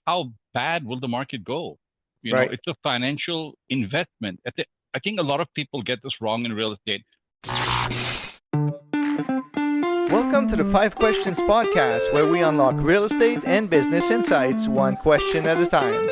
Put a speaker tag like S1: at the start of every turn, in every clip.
S1: how bad will the market go?
S2: Right.
S1: It's a financial investment. I think a lot of people get this wrong in real estate.
S2: Welcome to the Five Questions podcast, where we unlock real estate and business insights one question at a time.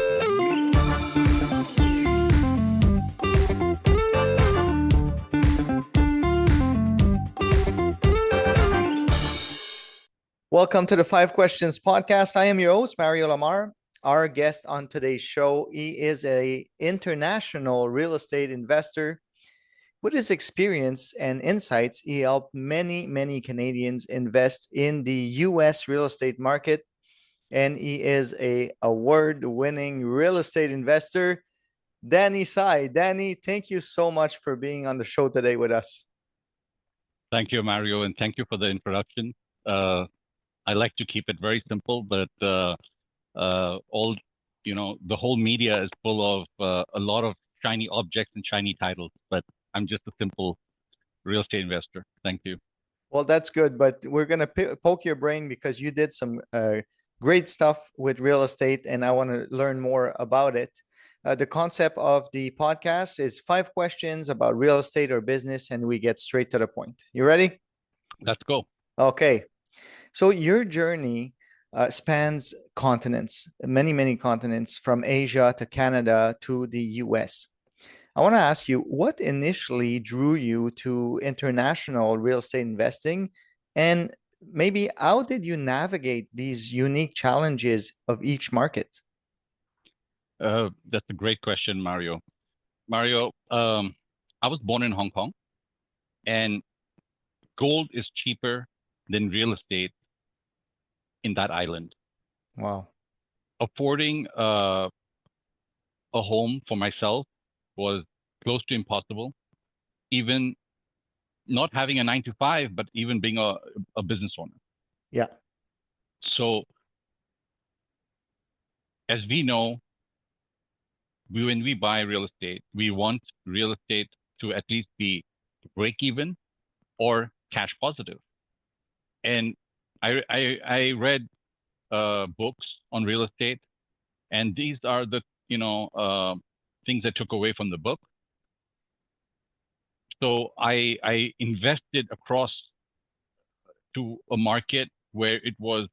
S2: Welcome to the Five Questions podcast. I am your host, Mario Lamar. Our guest on today's show, he is an international real estate investor. With his experience and insights, he helped many Canadians invest in the US real estate market, and he is a award-winning real estate investor. Danny Sai. Danny, thank you so much for being on the show today with us.
S1: Thank you, Mario, and thank you for the introduction. I like to keep it very simple, but the whole media is full of a lot of shiny objects and shiny titles, but I'm just a simple real estate investor. Thank you.
S2: Well, that's good, but we're going to poke your brain because you did some great stuff with real estate, and I want to learn more about it. The concept of the podcast is five questions about real estate or business, and we get straight to the point. You ready?
S1: Let's go.
S2: Okay. So your journey spans continents, many continents, from Asia to Canada to the US. I want to ask you, what initially drew you to international real estate investing? And maybe how did you navigate these unique challenges of each market?
S1: That's a great question, Mario. Mario, I was born in Hong Kong, and gold is cheaper than real estate in that island.
S2: Wow.
S1: Affording a home for myself was close to impossible. Even not having a 9 to 5, but even being a business owner.
S2: Yeah.
S1: So as we know, when we buy real estate, we want real estate to at least be break even or cash positive. And I read books on real estate, and these are the things I took away from the book. So I invested across to a market where it was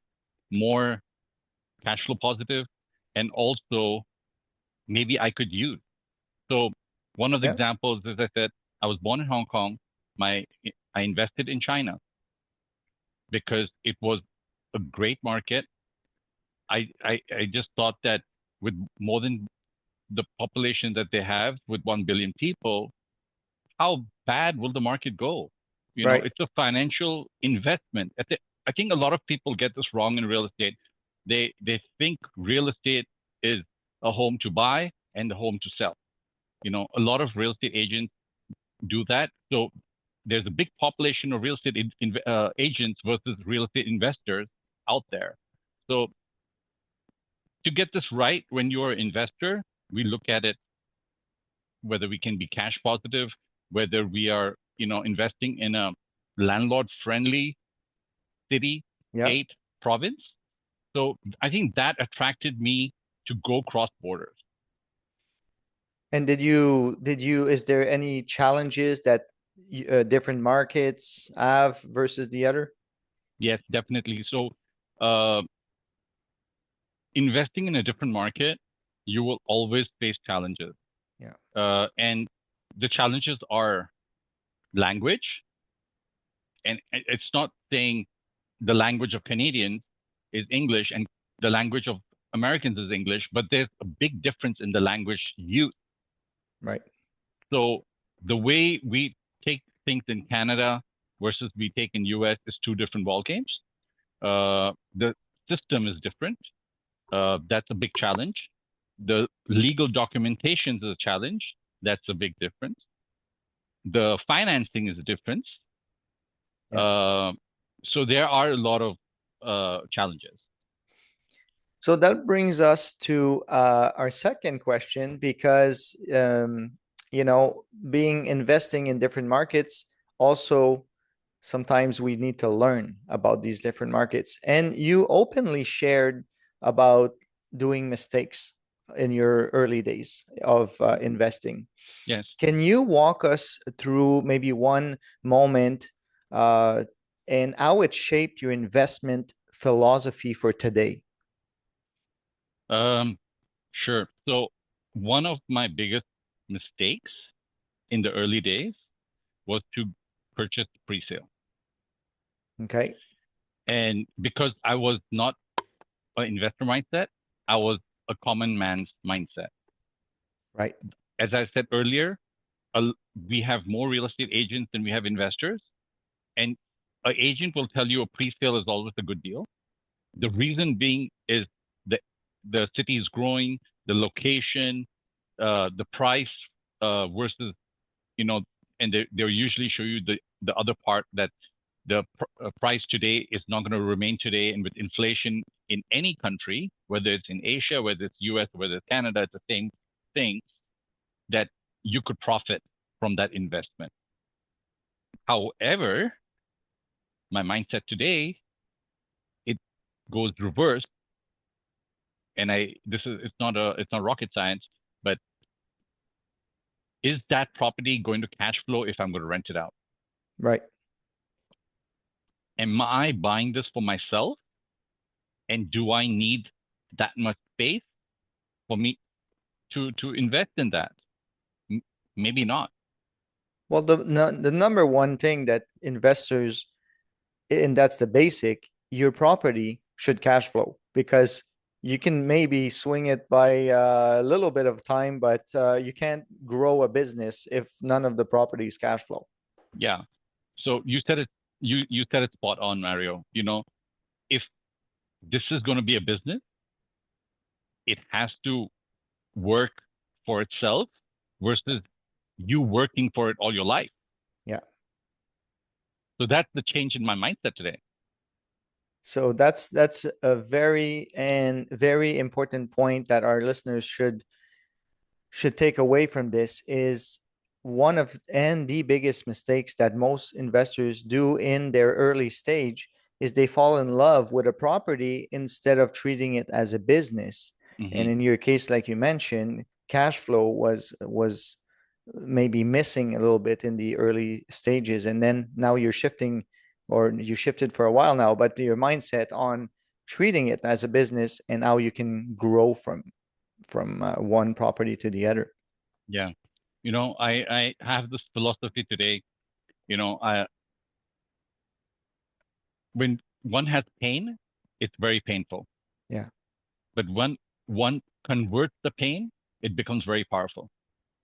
S1: more cash flow positive, and also maybe I could use. So one of the
S2: Yeah.
S1: examples, as I said, I was born in Hong Kong. I invested in China because it was a great market. I just thought that with more than the population that they have, with 1 billion people, how bad will the market go?
S2: Right.
S1: It's a financial investment. I think a lot of people get this wrong in real estate. They think real estate is a home to buy and a home to sell. A lot of real estate agents do that. So there's a big population of real estate agents versus real estate investors out there. So to get this right, when you're an investor, we look at it whether we can be cash positive, whether we are, investing in a landlord-friendly city,
S2: Yeah.
S1: state, province. So I think that attracted me to go cross borders.
S2: And is there any challenges that different markets have versus the other?
S1: Yes, definitely. So uh, investing in a different market, you will always face challenges.
S2: Yeah.
S1: And the challenges are language. And it's not saying the language of Canadians is English and the language of Americans is English, but there's a big difference in the language used.
S2: Right.
S1: So the way we take things in Canada versus we take in US is two different ball games. The system is different. That's a big challenge. The legal documentation is a challenge. That's a big difference. The financing is a difference.
S2: Yeah.
S1: So there are a lot of challenges.
S2: So that brings us to our second question, because being investing in different markets, also sometimes we need to learn about these different markets. And you openly shared about doing mistakes in your early days of investing.
S1: Yes.
S2: Can you walk us through maybe one moment uh, and how it shaped your investment philosophy for today?
S1: Um, sure. So one of my biggest mistakes in the early days was to purchase pre-sale.
S2: Okay,
S1: And because I was not an investor mindset, I was a common man's mindset.
S2: right,
S1: As I said earlier, uh, we have more real estate agents than we have investors. And an agent will tell you a pre-sale is always a good deal. The reason being is that the city is growing, the location, the price versus, you know, and they'll usually show you the other part that the price today is not going to remain today. And with inflation in any country, whether it's in Asia, whether it's US, whether it's Canada, it's the same thing, that you could profit from that investment. However, my mindset today, it goes reverse. And this is, it's not rocket science, but is that property going to cash flow if I'm going to rent it out?
S2: right.
S1: Am I buying this for myself? And do I need that much space for me to invest in that? M- Maybe not.
S2: Well, the number one thing that investors, and that's the basic, your property should cash flow because you can maybe swing it by a little bit of time, but you can't grow a business if none of the properties cash flow.
S1: Yeah. So you said it spot on, Mario. If this is going to be a business, it has to work for itself versus you working for it all your life.
S2: Yeah.
S1: So that's the change in my mindset today.
S2: So that's a very important point that our listeners should take away from this is one of and the biggest mistakes that most investors do in their early stage is they fall in love with a property instead of treating it as a business. And
S1: Hmm.
S2: in your case, like you mentioned, cash flow was maybe missing a little bit in the early stages, and then now you're shifting, or you shifted for a while now, but your mindset on treating it as a business and how you can grow from one property to the other.
S1: Yeah. I have this philosophy today. I when one has pain, it's very painful.
S2: Yeah.
S1: But when one converts the pain, it becomes very powerful.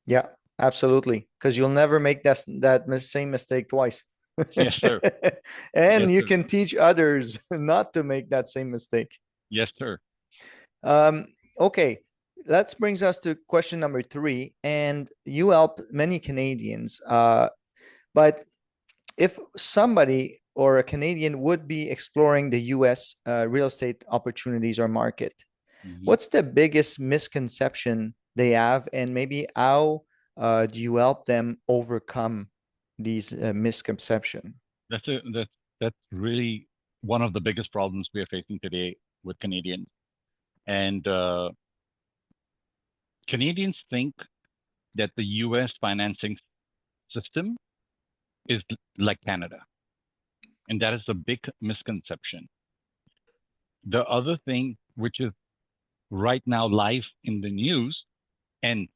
S2: Yeah, absolutely. Because you'll never make that same mistake twice.
S1: Yes, sir. Yes,
S2: And you
S1: sir.
S2: can teach others not to make that same mistake.
S1: Yes, sir.
S2: Um, okay, that brings us to question number three. And you help many Canadians. But if somebody or a Canadian would be exploring the US real estate opportunities or market,
S1: Hmm.
S2: what's the biggest misconception they have, and maybe how do you help them overcome these misconception?
S1: That's really one of the biggest problems we are facing today with Canadians. And Canadians think that the US financing system is like Canada. And that is a big misconception. The other thing, which is right now live in the news, and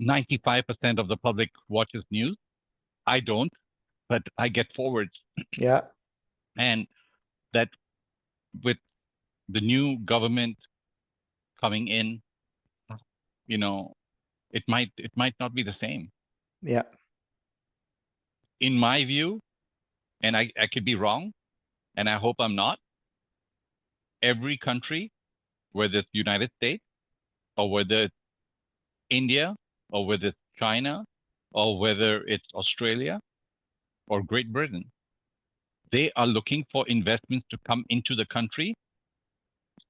S1: 95% of the public watches news. I don't, but I get forwards.
S2: Yeah,
S1: And that with the new government coming in, you know, it might not be the same.
S2: yeah,
S1: In my view, and I could be wrong, and I hope I'm not, every country, whether it's United States or whether it's India or whether it's China or whether it's Australia or Great Britain, they are looking for investments to come into the country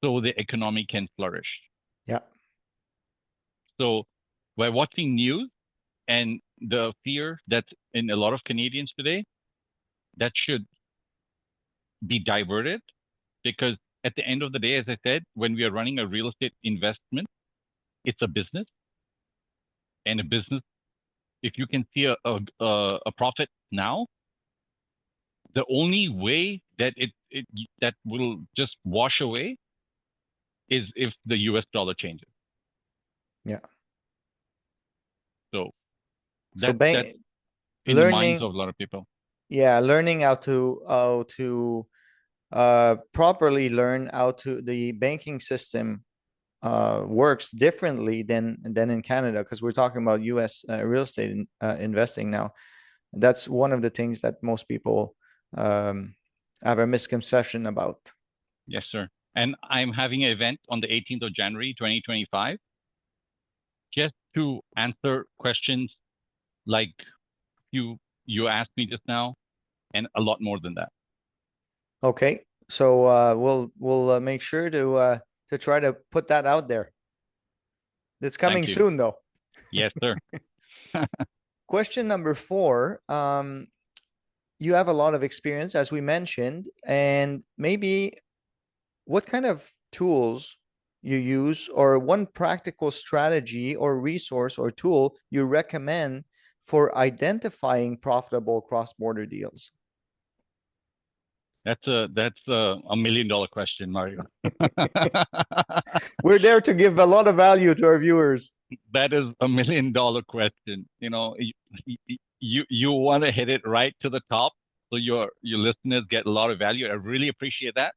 S1: so the economy can flourish.
S2: yeah,
S1: So by watching news and the fear that's in a lot of Canadians today, that should be diverted because at the end of the day, as I said, when we are running a real estate investment, it's a business, and a business, if you can see a profit now, the only way that it that will just wash away is if the US dollar changes.
S2: Yeah.
S1: So
S2: So
S1: that's
S2: bank
S1: in the minds
S2: learning,
S1: of a lot of people.
S2: yeah, learning how to properly learn how to the banking system works differently than in Canada, because we're talking about U.S. Real estate investing now. That's one of the things that most people um, have a misconception about.
S1: Yes, sir. And I'm having an event on the 18th of January, 2025, just to answer questions like you asked me just now, and a lot more than that.
S2: Okay, so we'll make sure to try to put that out there. It's coming
S1: Thank you.
S2: soon, though.
S1: Yes, sir.
S2: Question number four. You have a lot of experience, as we mentioned, and maybe what kind of tools you use, or one practical strategy or resource or tool you recommend for identifying profitable cross-border deals.
S1: That's a $1 million question, Mario.
S2: We're there to give a lot of value to our viewers.
S1: That is $1 million question. You want to hit it right to the top so your listeners get a lot of value. I really appreciate that.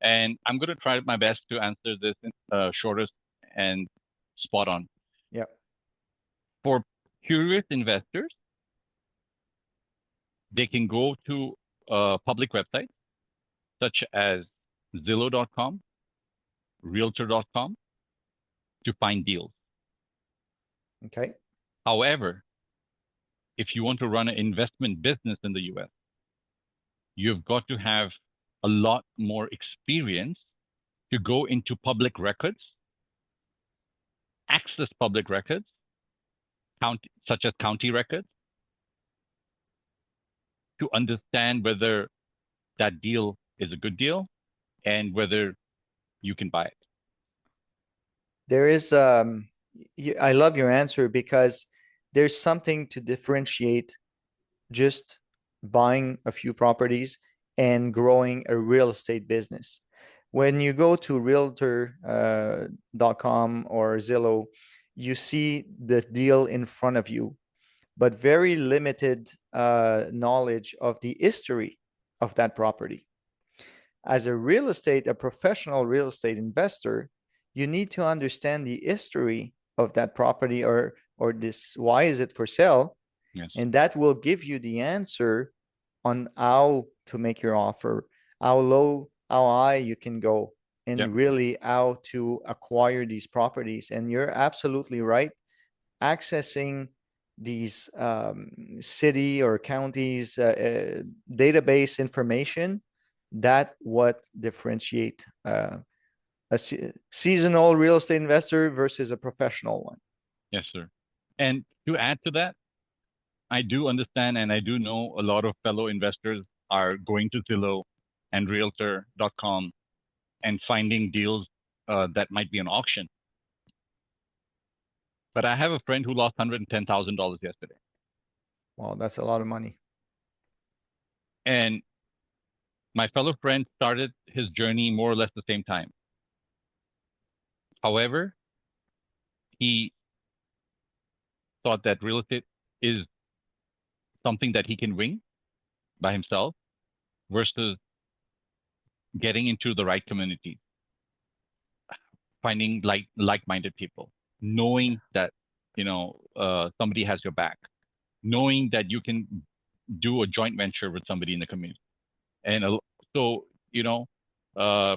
S1: And I'm going to try my best to answer this in shortest and spot on.
S2: Yeah.
S1: For curious investors, they can go to public websites such as Zillow.com, Realtor.com to find deals.
S2: Okay.
S1: However, if you want to run an investment business in the US, you've got to have a lot more experience to go into public records, access public records, such as county records, to understand whether that deal is a good deal and whether you can buy it.
S2: There is I love your answer, because there's something to differentiate just buying a few properties and growing a real estate business. When you go to realtor.com or Zillow, you see the deal in front of you, but very limited knowledge of the history of that property. As a professional real estate investor, you need to understand the history of that property, or this, why is it for sale?
S1: Yes.
S2: And that will give you the answer on how to make your offer, how low, how high you can go,
S1: Yep.
S2: and really how to acquire these properties. And you're absolutely right. Accessing these city or counties database information, that what differentiate a seasonal real estate investor versus a professional one.
S1: Yes, sir. And to add to that, I do understand and I do know a lot of fellow investors are going to Zillow and Realtor.com and finding deals that might be an auction. But I have a friend who lost $110,000 yesterday.
S2: Wow, that's a lot of money.
S1: And my fellow friend started his journey more or less the same time. However, he thought that real estate is something that he can wing by himself versus getting into the right community, finding like-minded people, knowing that somebody has your back, knowing that you can do a joint venture with somebody in the community. And so, uh,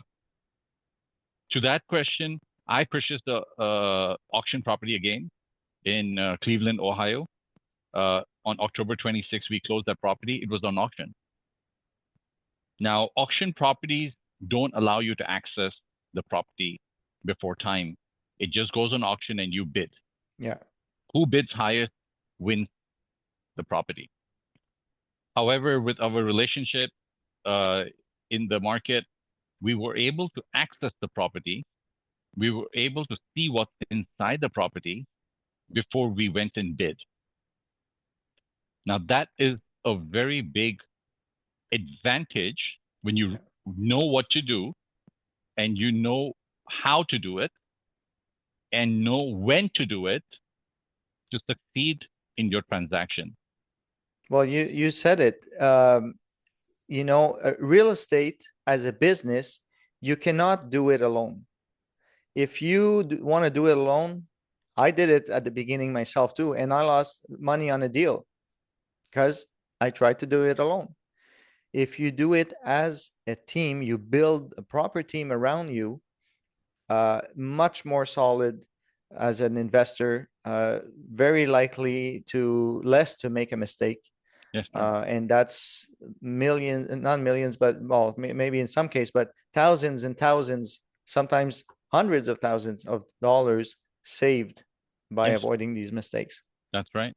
S1: to that question, I purchased a auction property again in Cleveland, Ohio. On October 26th, we closed that property. It was on auction. Now, auction properties don't allow you to access the property before time. It just goes on auction and you bid.
S2: Yeah.
S1: Who bids highest wins the property. However, with our relationship in the market, We were able to access the property. We were able to see what's inside the property before we went and bid. Now, that is a very big advantage when you
S2: Yeah.
S1: know what to do and you know how to do it and know when to do it to succeed in your transaction.
S2: Well, you said it. Real estate as a business, you cannot do it alone. If you want to do it alone, I did it at the beginning myself too, and I lost money on a deal because I tried to do it alone. If you do it as a team, you build a proper team around you, much more solid as an investor, very likely to less to make a mistake.
S1: Yes, sir.
S2: And that's millions, not millions, but well, maybe in some case, but thousands and thousands, sometimes hundreds of thousands of dollars saved by
S1: Yes,
S2: avoiding these mistakes.
S1: that's right.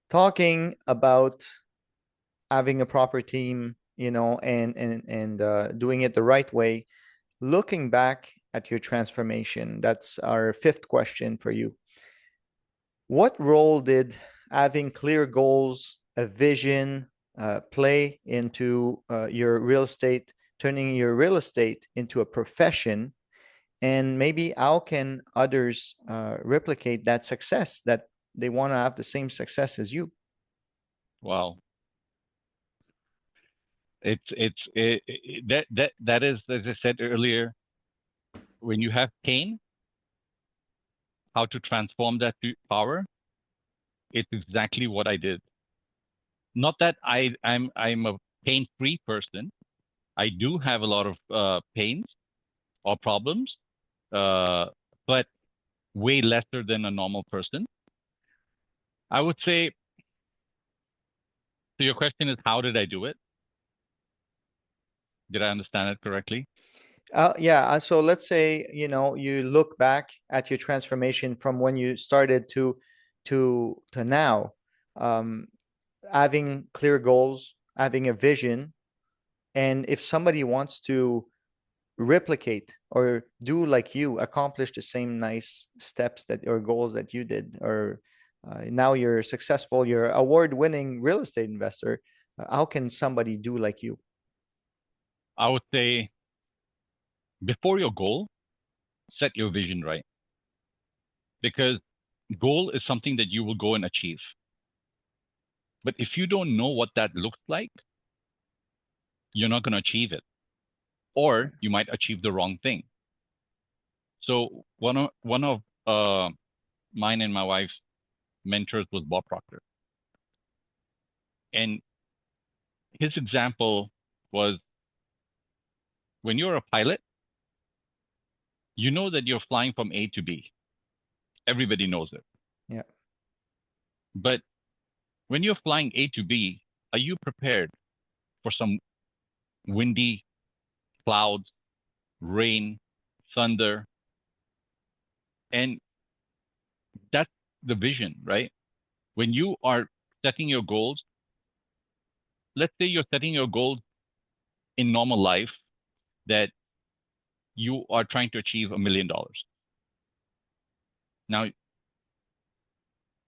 S2: Talking about having a proper team, and doing it the right way. Looking back at your transformation, that's our fifth question for you. What role did having clear goals, a vision, play into your real estate, turning your real estate into a profession? And maybe how can others replicate that success that they want to have the same success as you?
S1: Wow. That is, as I said earlier, when you have pain, how to transform that to power. It's exactly what I did. Not that I'm a pain-free person. I do have a lot of pains or problems, uh, but way lesser than a normal person. I would say. So your question is, how did I do it? Did I understand it correctly?
S2: Yeah. So let's say, you look back at your transformation from when you started to now, um, having clear goals, having a vision, and if somebody wants to replicate or do like you, accomplish the same nice steps that or goals that you did, or now you're successful, you're award-winning real estate investor. How can somebody do like you?
S1: I would say before your goal, set your vision right, because goal is something that you will go and achieve. But if you don't know what that looks like, you're not going to achieve it, or you might achieve the wrong thing. So one of mine and my wife's mentors was Bob Proctor, and his example was when you're a pilot, you know that you're flying from A to B. Everybody knows it.
S2: Yeah.
S1: But when you're flying A to B, are you prepared for some windy clouds, rain, thunder? And that's the vision, right? When you are setting your goals, let's say you're setting your goals in normal life that you are trying to achieve $1 million. Now,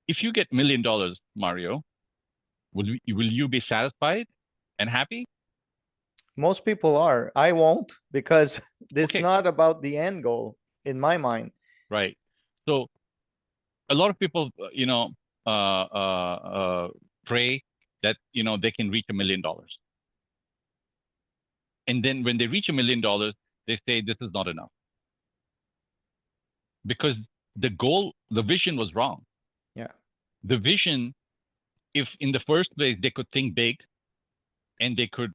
S1: if you get $1 million, Mario, will you be satisfied and happy?
S2: Most people are. I won't, because it's
S1: Okay,
S2: not about the end goal in my mind.
S1: right. So a lot of people, pray that they can reach $1 million, and then when they reach $1 million, they say this is not enough because the vision was wrong.
S2: Yeah.
S1: The vision, if in the first place they could think big and they could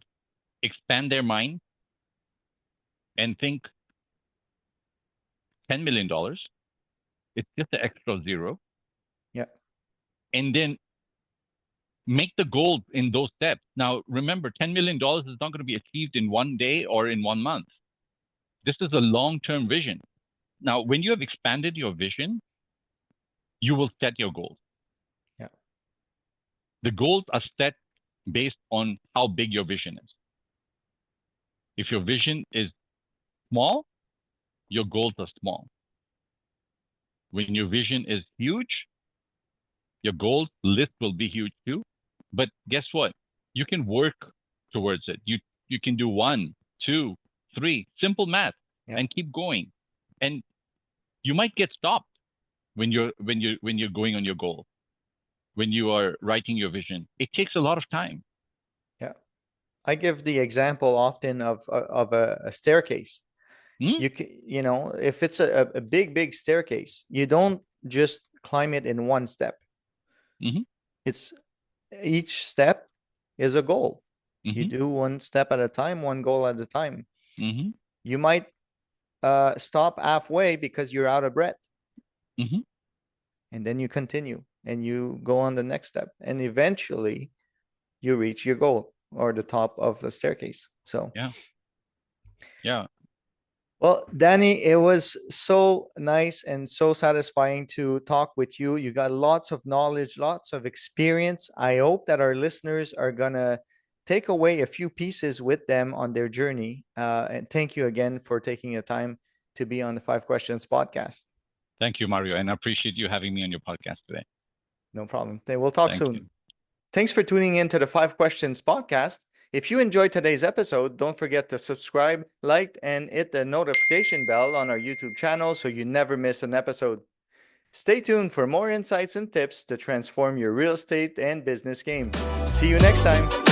S1: expand their mind and think $10 million, it's just an extra zero,
S2: Yeah.
S1: and then make the goal in those steps. Now, remember, $10 million is not going to be achieved in one day or in 1 month. This is a long-term vision. Now, when you have expanded your vision, you will set your goals.
S2: Yeah.
S1: The goals are set based on how big your vision is. If your vision is small, your goals are small. When your vision is huge, your goal list will be huge too. But guess what? You can work towards it. You can do one, two, three, simple math,
S2: Yeah.
S1: and keep going. And you might get stopped when you're going on your goal, when you are writing your vision. It takes a lot of time.
S2: Yeah. I give the example often of a staircase.
S1: Hmm?
S2: You know, if it's a big staircase, you don't just climb it in one step.
S1: Hmm.
S2: It's each step is a goal. You
S1: Hmm.
S2: do one step at a time, one goal at a time.
S1: Hmm.
S2: You might stop halfway because you're out of breath,
S1: Hmm.
S2: and then you continue and you go on the next step, and eventually you reach your goal or the top of the staircase. So
S1: Yeah. Yeah.
S2: well, Danny, it was so nice and so satisfying to talk with you. You got lots of knowledge, lots of experience. I hope that our listeners are going to take away a few pieces with them on their journey. And thank you again for taking the time to be on the Five Questions podcast.
S1: Thank you, Mario. And I appreciate you having me on your podcast today.
S2: No problem. We'll talk
S1: Thank
S2: soon.
S1: you.
S2: Thanks for tuning in to the Five Questions podcast. If you enjoyed today's episode, don't forget to subscribe, like, and hit the notification bell on our YouTube channel so you never miss an episode. Stay tuned for more insights and tips to transform your real estate and business game. See you next time.